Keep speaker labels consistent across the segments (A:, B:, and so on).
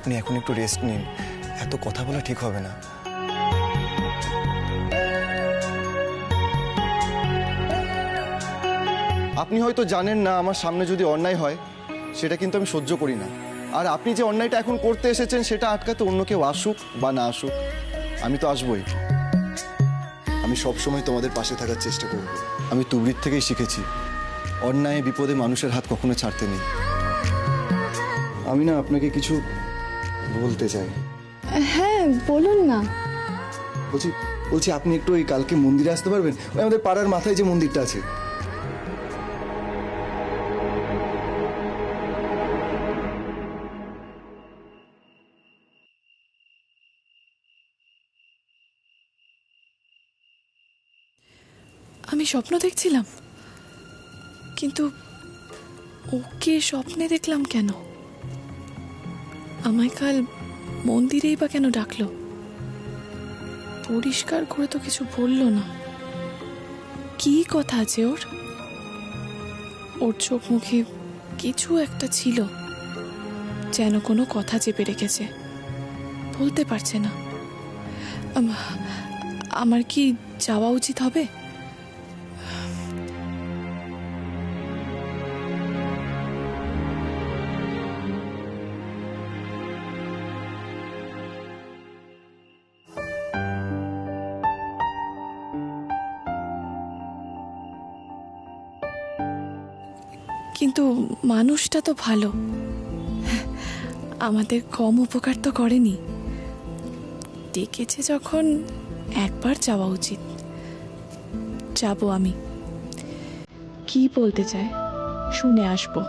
A: আপনি এখন একটু রেস্ট নিন, এত কথা বলা ঠিক হবে না। আপনি হয়তো জানেন না আমার সামনে যদি অন্যায় হয় সেটা কিন্তু আমি সহ্য করি না। আর আপনি যে অন্যায়টা এখন করতে এসেছেন সেটা আটকাতে অন্য কেউ আসুক বা না আসুক, আমি তো আসবই। আমি সবসময় তোমাদের পাশে থাকার চেষ্টা করব। আমি তুবড়ির থেকেই শিখেছি অন্যায় বিপদে মানুষের হাত কখনো ছাড়তে নেই। আমি না আপনাকে কিছু বলতে চাই।
B: হ্যাঁ বলুন না।
A: বলছি আপনি একটু ওই কালকে মন্দিরে আসতে পারবেন? ওই আমাদের পাড়ার মাথায় যে মন্দিরটা আছে।
C: আমি স্বপ্ন দেখছিলাম, কিন্তু ওকে স্বপ্নে দেখলাম কেন? আমায় কাল মন্দিরেই বা কেন ডাকলো? পরিষ্কার করে তো কিছু বললো না। কি কথা আছে ওর? ওর চোখ মুখে কিছু একটা ছিল, যেন কোনো কথা চেপে রেখেছে, বলতে পারছে না। আমার কি যাওয়া উচিত হবে? কিন্তু মানুষটা তো ভালো, আমাদের কম উপকার তো করেনি। ডেকেছে যখন একবার যাওয়া উচিত। যাব আমি। কি বলতে চায় শুনে আসবো।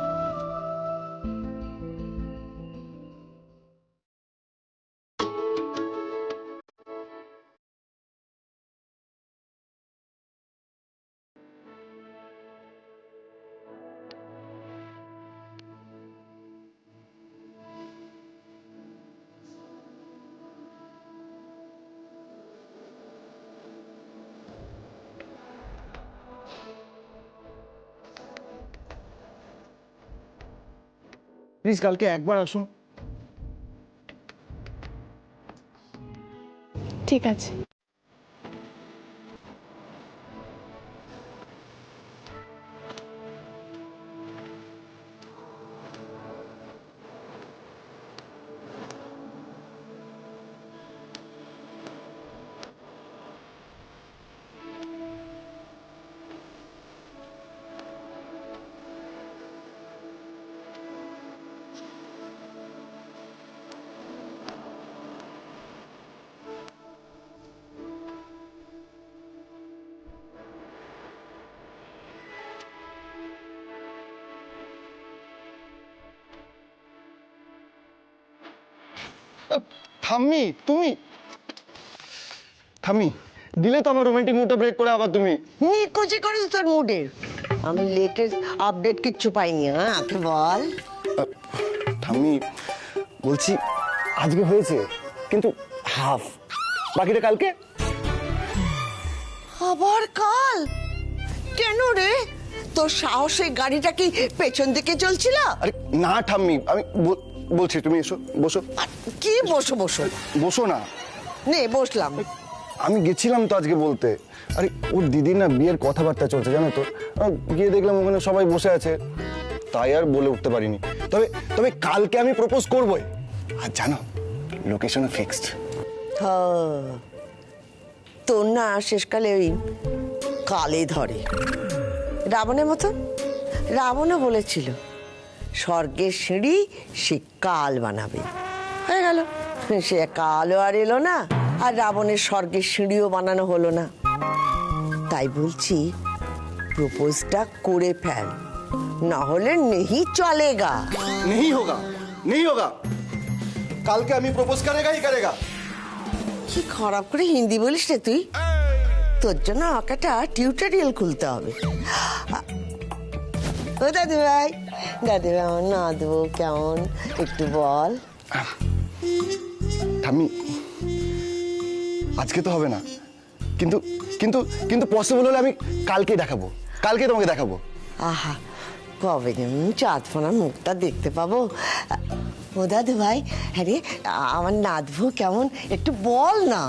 A: প্লিজ কালকে একবার আসুন।
C: ঠিক আছে।
A: থাম্মি, তুমি থাম্মি দিলে তো আমার রোমান্টিক মুডটা ব্রেক করে আবার তুমি।
D: নিকুচি করিস তোর মুডের। আমি লেটেস্ট আপডেট কিচ্ছু পাইনি। হ্যাঁ বল।
A: থাম্মি বলছি আজকে হয়েছে কিন্তু হাফ, বাকিটা কালকে।
D: আবার কাল? কেন রে? তোর সাহসে গাড়িটা কি পেছন দিকে চলছিল?
A: আরে না ঠাম্মি, আমি বলছি তুমি এসো, বসো।
D: কি বসো বসো?
A: বসো না।
D: নে বসলাম।
A: আমি গেছিলাম তো আজকে বলতে। আরে ওর দিদির না বিয়ের কথাবার্তা চলছে জানো তো। গিয়ে দেখলাম ওখানে সবাই বসে আছে, তাই আর বলে উঠতে পারিনি। তবে তবে কালকে আমি প্রপোজ করবই। আর জানো লোকেশনও ফিক্সড।
D: তোর না শেষকালে ওই কালে ধরে রাবণের মতো। রাবণও বলেছিল স্বর্গের সিঁড়ি সে কাল বানাবে, হয়ে গেল। সে কালও আর এলো না, আর রাবণের স্বর্গের সিঁড়িও বানানো হলো না। তাই বলছি প্রপোজটা করে ফেল, না হলে নেহি চলেগা।
A: नहीं होगा, नहीं होगा। কালকে আমি প্রপোজ करेगा ही करेगा।
D: কি খারাপ করে হিন্দি বলিস রে তুই। তোর জন্য একটা টিউটোরিয়াল খুলতে হবে। ও দাদু ভাই, দাদু ভাই আমার না দেবো কেমন একটু বল।
A: ঠাম্মি আজকে তো হবে না, কিন্তু কিন্তু কিন্তু পসিবল হলে আমি কালকে দেখাবো, কালকে তোমাকে দেখাবো।
D: আহা, কবে যেন চাঁদ ফোনার মুখটা দেখতে পাবো। ও দাদু ভাই, আরে আমার নাতবু কেমন একটু বল না।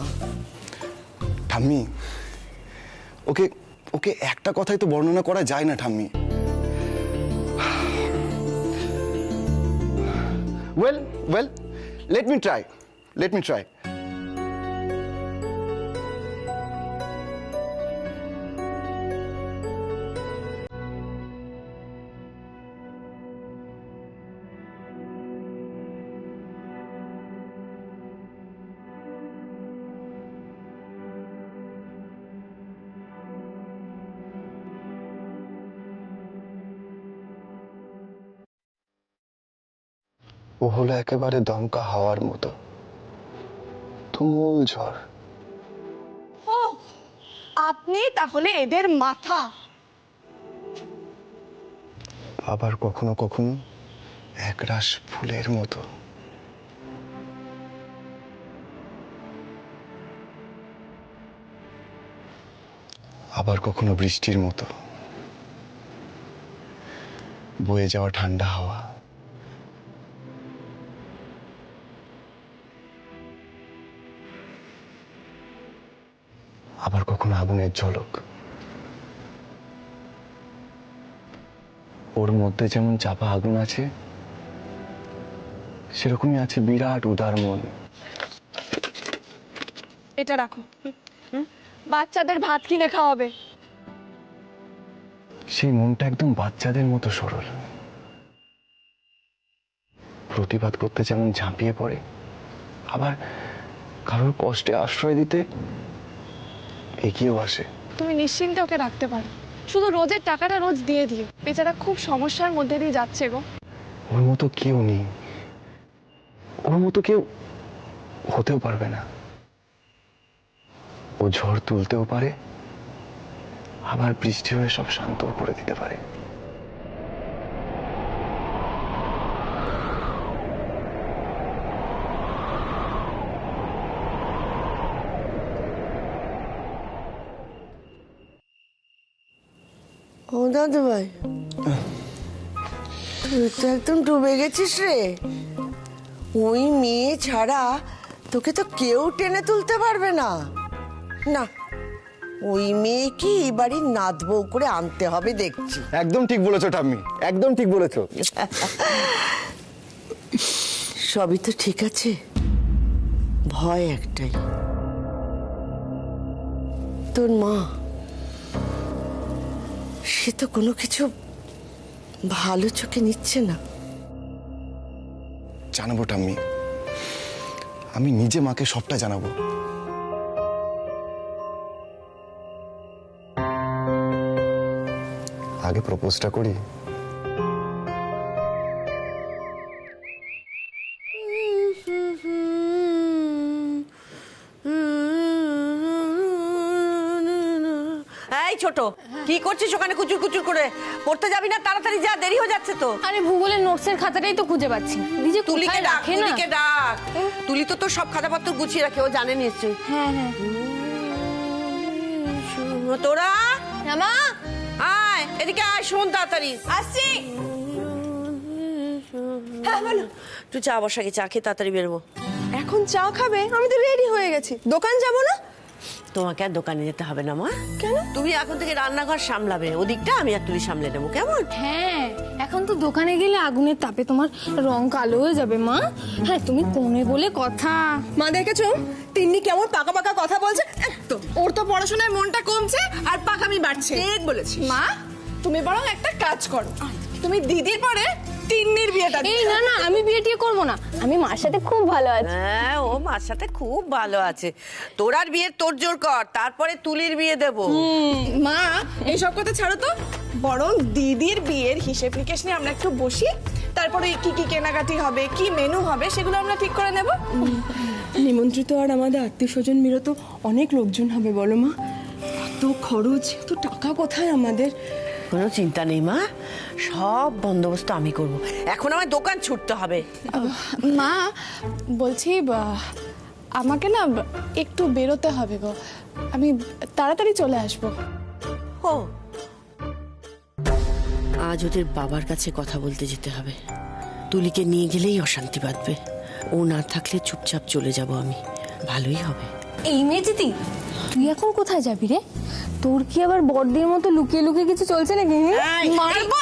A: ঠাম্মি, ওকে ওকে একটা কথাই তো বর্ণনা করা যায় না ঠাম্মি। Well let me try. ও হলো একেবারে দমকা হাওয়ার মতো, তুমুল ঝড়।
B: ও আপনি তাহলে এদের মাথা।
A: আবার কখনো কখনো একরাশ ফুলের মতো। আবার কখনো বৃষ্টির মতো বয়ে যাওয়া ঠান্ডা হাওয়া। আবার কখনো আগুনের ঝলক। ওর মধ্যে যেমন চাপা আগুন আছে, সেরকমই আছে বিরাট উদার মন।
B: এটা রাখো, বাচ্চাদের ভাত কিনে খাওয়াবে।
A: সেই মনটা একদম বাচ্চাদের মতো সরল। প্রতিবাদ করতে যেমন ঝাঁপিয়ে পড়ে, আবার কারোর কষ্টে আশ্রয় দিতে এগিয়েও আসে।
B: তুমি নিশ্চিন্তে ওকে রাখতে পারো, শুধু রোজের টাকাটা রোজ দিয়ে দিও। বেচারা খুব সমস্যার মধ্যে দিয়ে যাচ্ছে গো।
A: ওর মতো কেউ নেই, ওর মতো কেউ হতেও পারবে না। ও ঝড় তুলতেও পারে, আবার বৃষ্টি হয়ে সব শান্ত করে দিতে পারে।
D: ও দাদু ভাই, তুই তো একদম ডুবে গেছিস রে। ওই মেয়ে ছাড়া তোকে তো কেউ টেনে তুলতে পারবে না। না, ওই মেয়েকে এই বাড়ির নাত বউ করে আনতে হবে দেখছি।
A: একদম ঠিক বলেছো ঠাম্মি, একদম ঠিক বলেছো।
D: সবই তো ঠিক আছে, ভয় একটাই, তোর মা। সে তো কোনো কিছু ভালো চোখে নিচ্ছে না।
A: জানাবো ঠাম্মি, আমি নিজে মাকে সবটা জানাবো। আগে প্রপোজটা করি।
D: এই ছোট, কি করছিস ওখানে কুচুর কুচুর করে? পড়তে যাবি না? তাড়াতাড়ি যা, দেরি হয়ে যাচ্ছে তো।
E: আরে ভূগোলের নোটসের খাতাটাই তো খুঁজে পাচ্ছি না। নিজে
D: তুলিকে
E: কোথায়
D: ডাক,
E: রাখে না?
D: তুলিকে ডাক। তুলি তো তোর সব খাতাপত্র গুছিয়ে রাখে, ও জানে নিশ্চয়ই।
E: হ্যাঁ হ্যাঁ।
D: তোরা
E: মা
D: আয়, এদিকে আয়, শোন তাড়াতাড়ি।
E: আসছি।
D: হ্যাঁ বলো। তুই চা বসা, চা খেয়ে তাড়াতাড়ি বেরোবো।
B: এখন চা খাবে? আমি তো রেডি হয়ে গেছি, দোকান যাবো না?
D: তোমাকে আর দোকানে যেতে হবে না মা। কেন? তুমি এখন থেকে রান্নাঘর সামলাবে, ওদিকটা আমি আর তুলি সামলে নেবো, কেমন?
E: হ্যাঁ, এখন তো দোকানে গেলে আগুনের তাপে তোমার রং কালো হয়ে যাবে মা। হ্যাঁ, তুমি কোণে বলে কথা।
B: মা দেখেছো তিন্নি কেমন পাকা পাকা কথা বলছে? একদম ওর তো পড়াশোনায় মনটা কমছে আর পাকামি বাড়ছে। ঠিক বলেছি মা। তুমি বরং একটা কাজ করো, তুমি দিদির পরে তিন্নির বিয়েটা
E: এই না না, আমি বিয়ে টিয়ে করবো না। আমি মার সাথে খুব ভালো আছি।
D: হ্যাঁ, ও মার সাথে খুব ভালো আছে। তোর আর বিয়ের তোড়জোড় কর, তারপরে তুলির বিয়ে দেবো।
B: মা এইসব কথা ছাড়ো তো, বরং দিদির বিয়ের হিসেব নিকেশ নিয়ে আমরা একটু বসি, তারপরে কি কি কেনাকাটি হবে, কি মেনু হবে, সেগুলো আমরা ঠিক করে নেব।
F: নিমন্ত্রিত আর আমাদের আত্মীয় স্বজন মিলে তো অনেক লোকজন হবে, বলো মা। এত খরচ, এত টাকা কোথায় আমাদের?
D: কোনো চিন্তা নেই মা, সব বন্দোবস্ত আমি করব। এখন আমার দোকান ছুটতে হবে।
C: মা বলছি, আমাকে না একটু বেরোতে হবে গো, আমি তাড়াতাড়ি চলে আসবো।
D: ও, আজ ওদের বাবার কাছে কথা বলতে যেতে হবে। তুলিকে নিয়ে গেলেই অশান্তি বাঁধবে। ও না থাকলে চুপচাপ চলে যাব আমি, ভালোই হবে।
E: এই মেয়েটি তুই এখন কোথায় যাবি রে? তোর কি আবার বড়দের মতো লুকিয়ে লুকিয়ে কিছু চলছে নাকি? মারবো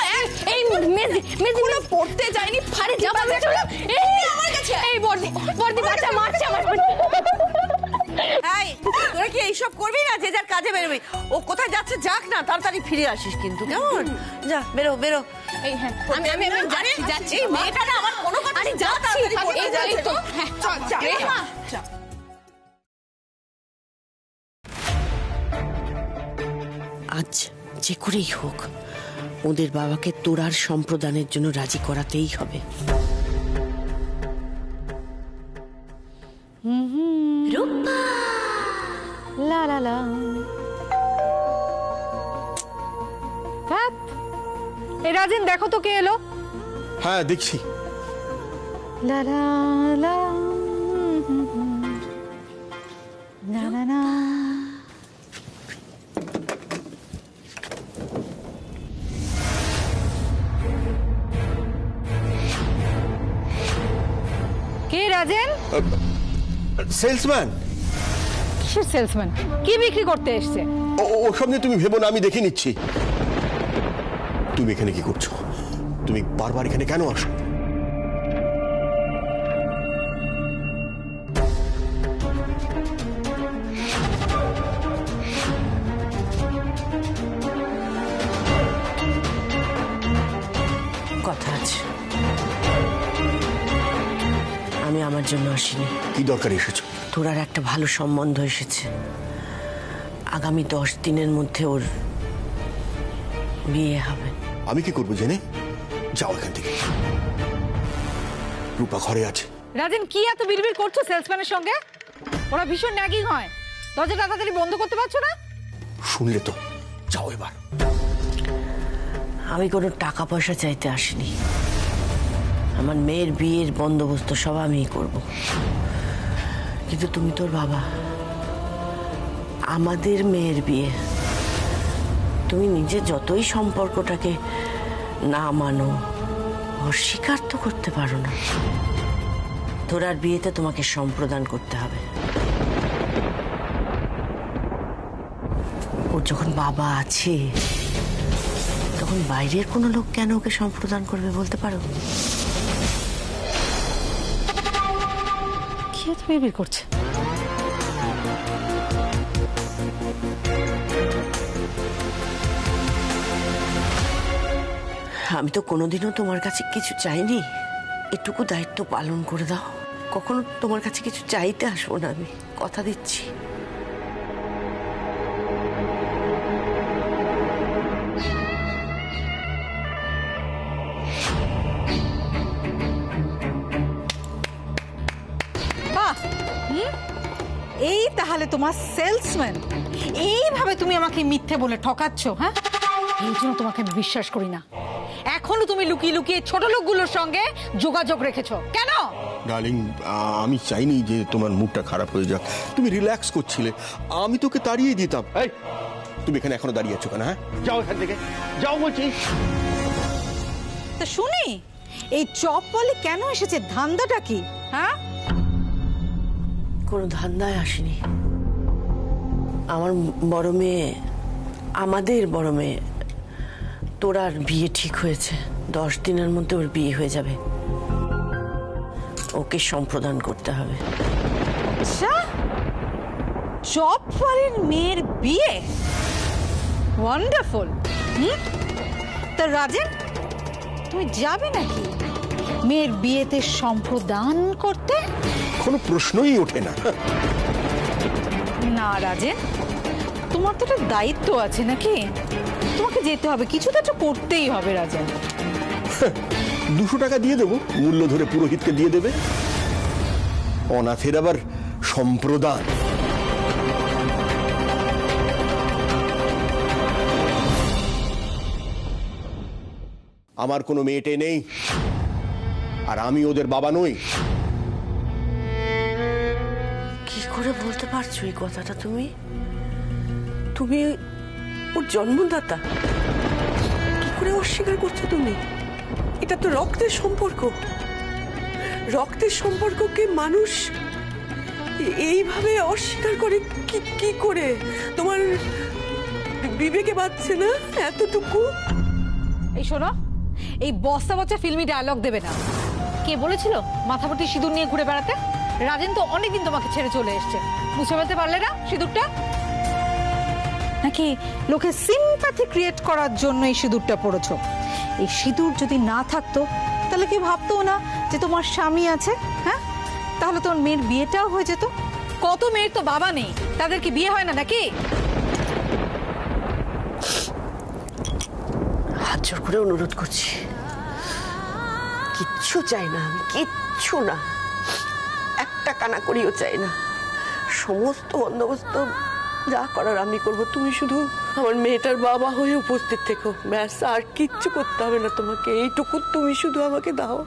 E: এই মেজি মেজি
B: কোনো পড়তে যায়নি
E: আরে যা বাচ্চা চলে এই আমার কাছে এই বড়দি বড়দি বাচ্চা মারছে আমার।
D: এই তোরা কি এইসব করবি না? যে যার কাজে বেরোবি। ও কোথায় যাচ্ছে যাক না, তাড়াতাড়ি ফিরে আসিস কিন্তু, কেমন? যা বেরো বেরো।
E: এই হ্যাঁ আমি আমি আমি যাচ্ছি যাচ্ছি।
D: এই মেয়েটা না আমার কোনো কথা
E: আরে যাচ্ছি এই তো হ্যাঁ চল চল।
D: আজ যে করেই হোক ওদের বাবাকে তোরার সম্প্রদানের জন্য রাজি করাতেই হবে।
G: লা লা লা এই রাজিন, দেখো তো কে এলো।
A: হ্যাঁ দেখছি।
G: লা লা লা না না না। কে রাজেন?
H: সেলসম্যান।
G: কিসের সেলসম্যান? কি বিক্রি করতে এসছে?
H: ওসব নিয়ে তুমি ভেবো না, আমি দেখে নিচ্ছি। তুমি এখানে কি করছো? তুমি বারবার এখানে কেন আসো?
D: কথা আছে, আমি আমার জন্য আসিনি।
H: কি দরকার এসেছো?
D: তোরার একটা ভালো সম্বন্ধ এসেছে। আগামী 10 দিনের মধ্যে ওর বিয়ে হবে।
H: আমি কি করবো জেনে? যাও এখান থেকে। রূপা ঘরে আছে।
G: রাজেন, কি এত বিড়বিড় করছো সেলসম্যানের সঙ্গে? ওরা ভীষণ ন্যাগিং হয়। দরজা তাড়াতাড়ি বন্ধ করতে পারছো না?
H: শুনলে তো, যাও এবার।
D: আমি কোনো টাকা পয়সা চাইতে আসিনি। আমার মেয়ের বিয়ের বন্দোবস্ত সব আমিই করব। কিন্তু তুমি তোর বাবা, আমাদের মেয়ের বিয়ে। তুমি নিজে যতই সম্পর্কটাকে না মানো, অস্বীকার তো করতে পারো না। তোরার বিয়েতে তোমাকে সম্প্রদান করতে হবে। ওর যখন বাবা আছে তখন বাইরের কোনো লোক কেন ওকে সম্প্রদান করবে বলতে পারো?
G: কি এত বিড়বিড় করছে?
D: আমি তো কোনোদিনও তোমার কাছে কিছু চাইনি। এটুকু দায়িত্ব পালন করে দাও। কখনো তোমার কাছে কিছু চাইতে আসবো না, আমি কথা দিচ্ছি।
G: বাহ, এই তাহলে তোমার সেলসম্যান। এইভাবে তুমি আমাকে মিথ্যে বলে ঠকাচ্ছ? হ্যাঁ, এই জন্য তোমাকে আমি বিশ্বাস করি না। এখনো তুমি লুকিয়ে লুকিয়ে ছোট লোকগুলোর সঙ্গে যোগাযোগ রেখেছো কেন?
H: ডার্লিং, আমি চাইনি যে তোমার মুডটা খারাপ হয়ে যাক। তুমি রিল্যাক্স করছিলে, আমি তোকে তাড়িয়ে দিতাম। এই, তুমি এখানে এখনো দাঁড়িয়ে আছো কেন? হ্যাঁ, যাও এখান থেকে, যাও বলছি।
G: তা শুনি, এই চপ বলে কেন এসেছে? ধান্দাটা কি? হ্যাঁ,
D: কোনো ধান্দায় আসেনি। আমার বড় মেয়ে, আমাদের বড় মেয়ে তোরার বিয়ে ঠিক হয়েছে। 10 দিনের মধ্যে ওর বিয়ে হয়ে যাবে। ওকে সম্প্রদান করতে হবে।
G: আচ্ছা, চপ বাড়ির মেয়ের বিয়ে? ওয়ান্ডারফুল। তা রাজেন, তুমি যাবে নাকি মেয়ের বিয়েতে সম্প্রদান করতে?
H: কোনো প্রশ্নই ওঠে না।
G: না রাজেন, তোমার তো একটা দায়িত্ব আছে নাকি? তোমাকে যেতে হবে, কিছু তো একটা করতেই হবে রাজেন।
H: 200 টাকা দিয়ে দেবো, মূল্য ধরে পুরোহিতকে দিয়ে দেবে। অনাথের আবার সম্প্রদান। আমার কোনো মেয়েটে নেই, আর আমি ওদের বাবা নই।
D: কি করে বলতে পারছো এই কথাটা? তুমি তুমি ওর জন্মদাতা, কি করে অস্বীকার করছো তুমি?
I: এটা তো রক্তের সম্পর্ক। রক্তের সম্পর্ককে মানুষ এইভাবে অস্বীকার করে কি করে? তোমার বিবেকে বাঁচছে না এতটুকু?
G: এই শোনো, এই বস্তা বস্তা ফিল্মি ডায়লগ দেবে না। কে বলেছিল মাথা ভর্তি সিঁদুর নিয়ে ঘুরে বেড়াতে? রাজেন তো অনেকদিন তোমাকে ছেড়ে চলে এসছে, বুঝতে পারতে পারলে না সিঁদুরটা? নাকি লোকে সিম্প্যাথি ক্রিয়েট করার জন্য এই সিঁদুরটা পড়েছো? এই সিঁদুর যদি না থাকতো তাহলে কি ভাবতো না যে তোমার স্বামী আছে? হ্যাঁ, তাহলে তোমার মেয়ের বিয়েটাও হয়ে যেত। কত মেয়ের তো বাবা নেই, তাদের কি বিয়ে হয় না নাকি?
D: হাত জোর করে অনুরোধ করছি, কিচ্ছু চাই না আমি, কিচ্ছু না, একটা কানা করিও চাই না। সমস্ত বন্দোবস্ত যা করার আমি করব, তুমি শুধু আমার মেয়েটার বাবা হয়ে উপস্থিত থেকো, ব্যাস। আর কিচ্ছু করতে হবে না তোমাকে, এইটুকু তুমি শুধু আমাকে দাও।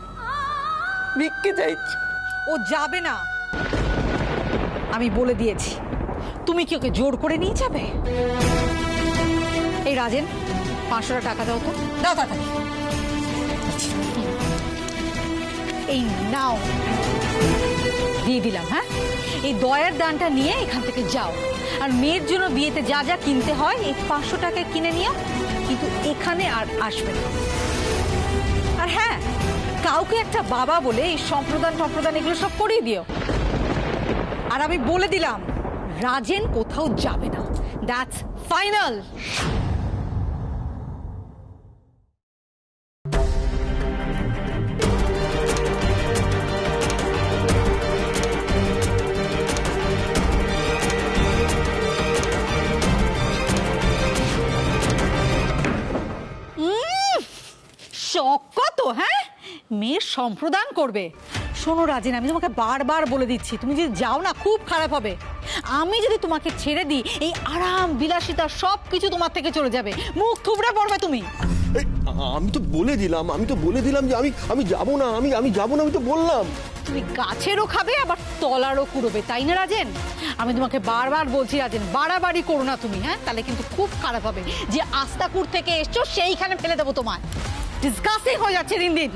D: ভিক্ষে চাইছি।
G: ও যাবে না, আমি বলে দিয়েছি। তুমি কি ওকে জোর করে নিয়ে যাবে? এই রাজেন, 500 টাকা দাও তো, দাও তাড়াতাড়ি। এই নাও, দিয়ে দিলাম। হ্যাঁ, এই দয়ার দানটা নিয়ে এখান থেকে যাও, আর মেয়ের জন্য বিয়েতে যা যা কিনতে হয় এই 500 টাকায় কিনে নিও, কিন্তু এখানে আর আসবে না। আর হ্যাঁ, কাউকে একটা বাবা বলে এই সম্প্রদান এগুলো সব করিয়ে দিও। আর আমি বলে দিলাম, রাজেন কোথাও যাবে না, দ্যাটস ফাইনাল। শখ কত? হ্যাঁ, মেয়ের সম্প্রদান করবে। শোনো রাজেন, আমি তোমাকে বারবার বলে দিচ্ছি, তুমি যদি যাও না খুব খারাপ হবে। আমি যদি তোমাকে ছেড়ে দিই, এই আরাম বিলাসিতা সব কিছু তোমার থেকে চলে যাবে, মুখ থুবড়ে পড়বে তুমি।
H: আমি তো বলে দিলাম যে আমি যাবো না, আমি যাবো না, আমি তো বললাম।
G: তুমি গাছেরও খাবে আবার তলারও কুড়োবে, তাই না রাজেন? আমি তোমাকে বারবার বলছি রাজেন, বাড়াবাড়ি করো না তুমি। হ্যাঁ, তাহলে কিন্তু খুব খারাপ হবে। যে আস্তাকুর থেকে এসছো সেইখানে ফেলে দেবো তোমায়। ডিসকাস্টিং হয়ে যাচ্ছে দিন দিন।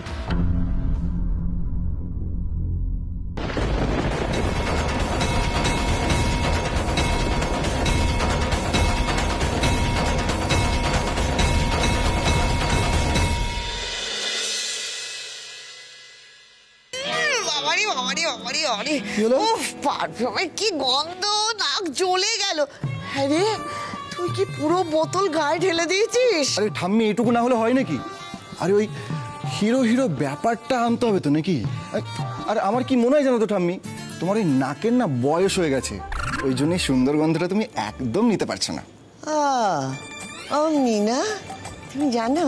D: কি গন্ধ, নাক জ্বলে গেল। হ্যাঁ রে, তুই কি পুরো বোতল গায়ে ঢেলে দিয়েছিস?
A: আরে ঠাম্মি, এটুকু না হলে হয় নাকি? আরে ওই হিরো ব্যাপারটা আনতে হবে তো নাকি? আর আমার কি মনে হয় জানো তো ঠাম্মি, তোমার ওই নাকের না বয়স হয়ে গেছে, ওই জন্যই সুন্দর গন্ধটা তুমি একদম নিতে পারছো না।
D: অমনি না, তুমি জানো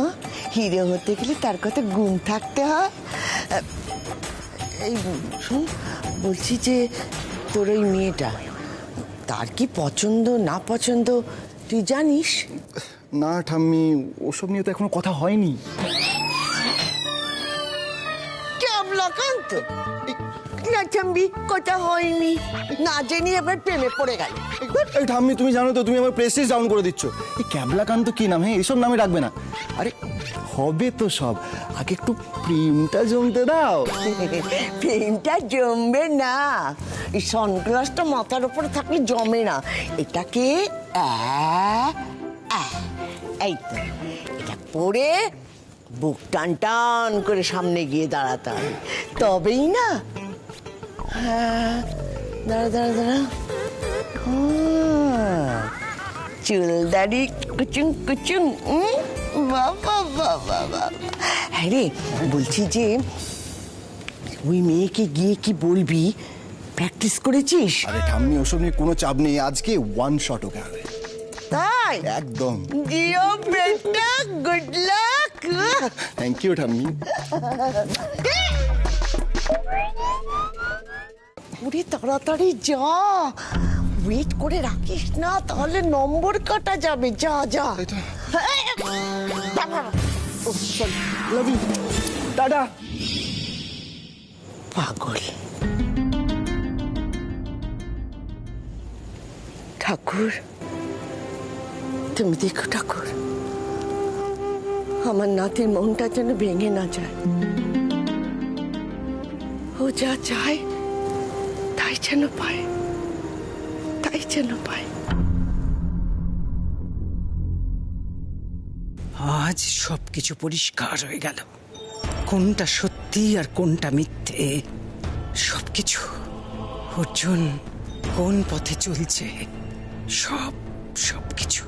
D: হিরো হতে গেলে তার কত গুণ থাকতে হয়। এই শোন, বলছি যে তোর ওই মেয়েটা, তার কি পছন্দ না পছন্দ তুই জানিস?
A: না ঠাম্মি, ওসব নিয়ে তো এখনো কথা হয়নি।
D: ক্যাবলাকান্ত কথা হয়নি, না জেনে আবার প্রেমে পড়ে গেল।
A: এই ঠাম্মি, তুমি জানো তো তুমি আমার প্রেস্টিজ ডাউন করে দিচ্ছ। এই ক্যাবলাকান্ত কি নাম? হ্যাঁ, এইসব নামে রাখবে না। আরে হবে তো সব, আগে একটু প্রেমটা জমতে দাও।
D: প্রেমটা জমবে না, এই সানগ্লাসটা মাথার উপরে থাকলে জমে না। এটাকে এই তো, এটা পরে বুক টান টান করে সামনে গিয়ে দাঁড়াতে হবে, তবেই না। হ্যাঁ, দাঁড়া, চুল দাড়ি কুচুং কুচুং, বাবা। হ্যাঁ রে, বলছি যে ওই মেয়েকে গিয়ে কি বলবি, প্র্যাকটিস করেছিস?
A: আরে ঠাম্মি, ওসব নিয়ে কোনো চাপ নেই, আজকে ওয়ান শট ওকে হবে।
D: তাই
A: একদম।
D: জিও বেটা, গুড লাক।
A: থ্যাংক ইউ ঠাম্মি।
D: পুরি তাড়াতাড়ি যা, ওয়েট করে রাখিস না, তাহলে নম্বর কাটা যাবে। যা
A: লাভ ইউ, টাটা।
D: পাগল। ঠাকুর, তুমি দেখো ঠাকুর, আমার নাতির মনটা যেন ভেঙে না যায়। ও যা চায় তাই যেন পায়, তাই যেন পায়।
J: আজ সবকিছু পরিষ্কার হয়ে গেল, কোনটা সত্যি আর কোনটা মিথ্যে। সবকিছু অর্জুন কোন পথে চলছে, সবকিছু।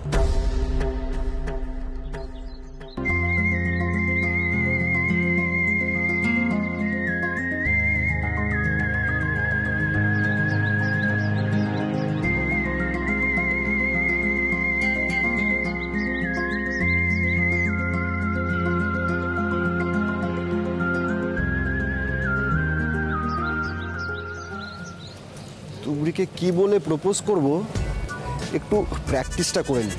A: তুবড়িকে কি বলে প্রপোজ করব, একটু প্র্যাকটিসটা করে নি।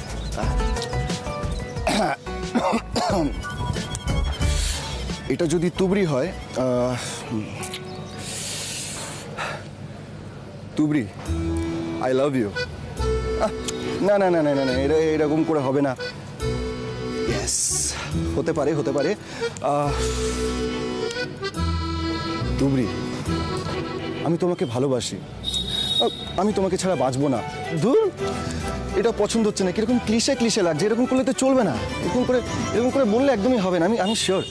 A: এটা যদি তুবড়ি হয়, তুবড়ি আই লাভ ইউ। না না না না না না, এরকম করে হবে না। ইয়েস, হতে পারে, হতে পারে। তুবড়ি, আমি তোমাকে ভালোবাসি, আমি তোমাকে ছাড়া বাঁচবো না। ধুর, এটা পছন্দ হচ্ছে না, কিরকম ক্লিশে ক্লিশে লাগছে। এরকম করলে তো চলবে না, এরকম করে বললে একদমই হবে না। আমি শিওর।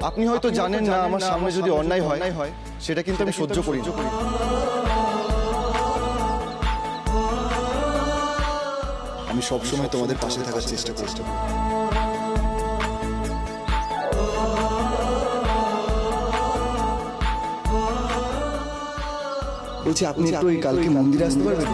A: আপনি হয়তো জানেন না, আমার সামনে যদি অন্যায় হয় সেটা কিন্তু আমি সহ্য করি। আমি সবসময় তোমাদের পাশে থাকার চেষ্টা করি। বলছি, আপনি একটু কালকে মন্দিরে আসতে পারবেন?